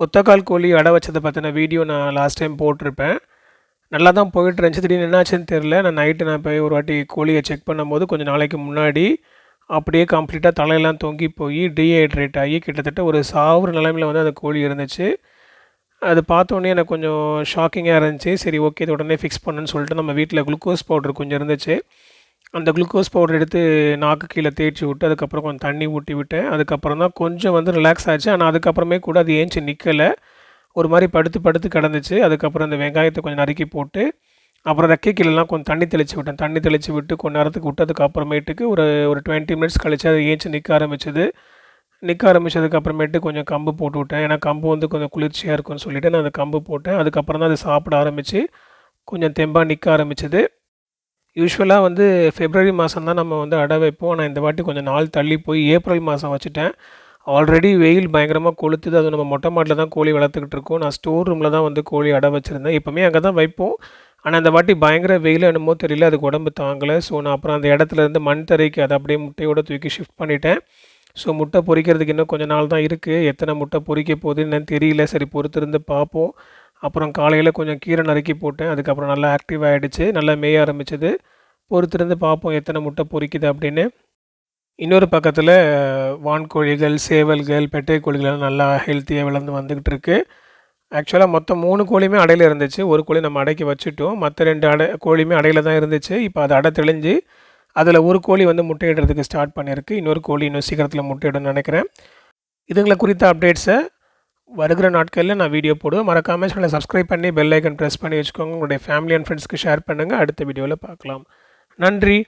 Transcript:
ஒத்தக்கால் கோழி அடை வச்சதை பற்றின வீடியோ நான் லாஸ்ட் டைம் போட்டிருப்பேன். நல்லா தான் போயிட்டு இருந்துச்சு. திடீர்னு என்னாச்சுன்னு தெரில. நான் போய் ஒரு வாட்டி கோழியை செக் பண்ணும்போது கொஞ்சம் நாளைக்கு முன்னாடி அப்படியே கம்ப்ளீட்டாக தலையெல்லாம் தொங்கி போய் டீஹைட்ரேட் ஆகி கிட்டத்தட்ட ஒரு சாவுற நிலைமையில் வந்து அந்த கோழி இருந்துச்சு. அது பார்த்தோன்னே எனக்கு கொஞ்சம் ஷாக்கிங்காக இருந்துச்சு. சரி, ஓகே, இது உடனே ஃபிக்ஸ் பண்ணுன்னு சொல்லிட்டு நம்ம வீட்டில் குளுக்கோஸ் பவுடர் கொஞ்சம் இருந்துச்சு. அந்த குளுக்கோஸ் பவுடர் எடுத்து நாக்கு கீழே தேய்ச்சி விட்டு அதுக்கப்புறம் கொஞ்சம் தண்ணி ஊற்றி விட்டேன். அதுக்கப்புறம் தான் கொஞ்சம் வந்து ரிலாக்ஸ் ஆச்சு. ஆனால் அதுக்கப்புறமே கூட அது ஏஞ்சி நிற்கலை. ஒரு மாதிரி படுத்து படுத்து கிடந்துச்சு. அதுக்கப்புறம் அந்த வெங்காயத்தை கொஞ்சம் நறுக்கி போட்டு அப்புறம் ரெக்கை கீழெல்லாம் கொஞ்சம் தண்ணி தெளித்து விட்டேன். தண்ணி தெளித்து விட்டு கொஞ்ச நேரத்துக்கு விட்டதுக்கு அப்புறமேட்டுக்கு ஒரு ஒரு 20 மினிட்ஸ் கழிச்சு அது ஏஞ்சி நிற்க ஆரம்பிச்சது. நிற்க ஆரம்பித்ததுக்கு அப்புறமேட்டு கொஞ்சம் கம்பு போட்டு விட்டேன். ஏன்னா கம்பு வந்து கொஞ்சம் குளிர்ச்சியாக இருக்கும்னு சொல்லிவிட்டு நான் அந்த கம்பு போட்டேன். அதுக்கப்புறம் தான் அது சாப்பிட ஆரம்பித்து கொஞ்சம் தெம்பாக நிற்க ஆரம்பிச்சது. யூஸ்வலாக வந்து ஃபெப்ரவரி மாதம் தான் நம்ம வந்து அடை வைப்போம். ஆனால் இந்த வாட்டி கொஞ்சம் நாள் தள்ளி போய் ஏப்ரல் மாதம் வச்சுட்டேன். ஆல்ரெடி வெயில் பயங்கரமாக கொளுத்துது. அது நம்ம மொட்டை மாடியில் தான் கோழி வளர்த்துக்கிட்டு இருக்கோம். நான் ஸ்டோர் ரூமில் தான் வந்து கோழி அடை வச்சுருந்தேன். எப்போவுமே அங்கே தான் வைப்போம். ஆனால் இந்த வாட்டி பயங்கர வெயில் என்னமோ தெரியல, அதுக்கு உடம்பு தாங்கலை. ஸோ நான் அப்புறம் அந்த இடத்துலேருந்து மண் தரைக்கு அதை அப்படியே முட்டையோடு தூக்கி ஷிஃப்ட் பண்ணிட்டேன். ஸோ முட்டை பொரிக்கிறதுக்கு இன்னும் கொஞ்சம் நாள் தான் இருக்குது. எத்தனை முட்டை பொரிக்க போகுதுன்னு தெரியல. சரி, பொறுத்திருந்து பார்ப்போம். அப்புறம் காலையில் கொஞ்சம் கீரை நறுக்கி போட்டேன். அதுக்கப்புறம் நல்லா ஆக்டிவ் ஆகிடுச்சு, நல்லா மேய ஆரம்பிச்சது. பொறுத்திருந்து பார்ப்போம் எத்தனை முட்டை பொரிக்குது அப்படின்னு. இன்னொரு பக்கத்தில் வான்கோழிகள், சேவல்கள், பெட்டை கோழிகள் நல்லா ஹெல்த்தியாக வளர்ந்து வந்துக்கிட்டு இருக்குது. ஆக்சுவலாக மொத்தம் 3 கோழியுமே அடையில் இருந்துச்சு. ஒரு கோழி நம்ம அடைக்கு வச்சுட்டோம். மற்ற 2 கோழியுமே அடையில் தான் இருந்துச்சு. இப்போ அது அடை தெளிஞ்சு அதில் ஒரு கோழி வந்து முட்டையிடுறதுக்கு ஸ்டார்ட் பண்ணியிருக்கு. இன்னொரு கோழி இன்னும் சீக்கிரத்தில் முட்டையிடும்னு நினைக்கிறேன். இதுங்களை குறித்த அப்டேட்ஸை வருகிற நாட்களில் நான் வீடியோ போடுவேன். மறக்காமல் சேனலை சப்ஸ்கிரைப் பண்ணி பெல் ஐக்கன் ப்ரெஸ் பண்ணி வச்சுக்கோங்க. உங்களுடைய ஃபேமிலி அண்ட் ஃப்ரெண்ட்ஸ்க்கு ஷேர் பண்ணுங்கள். அடுத்த வீடியோவில் பார்க்கலாம். நன்றி.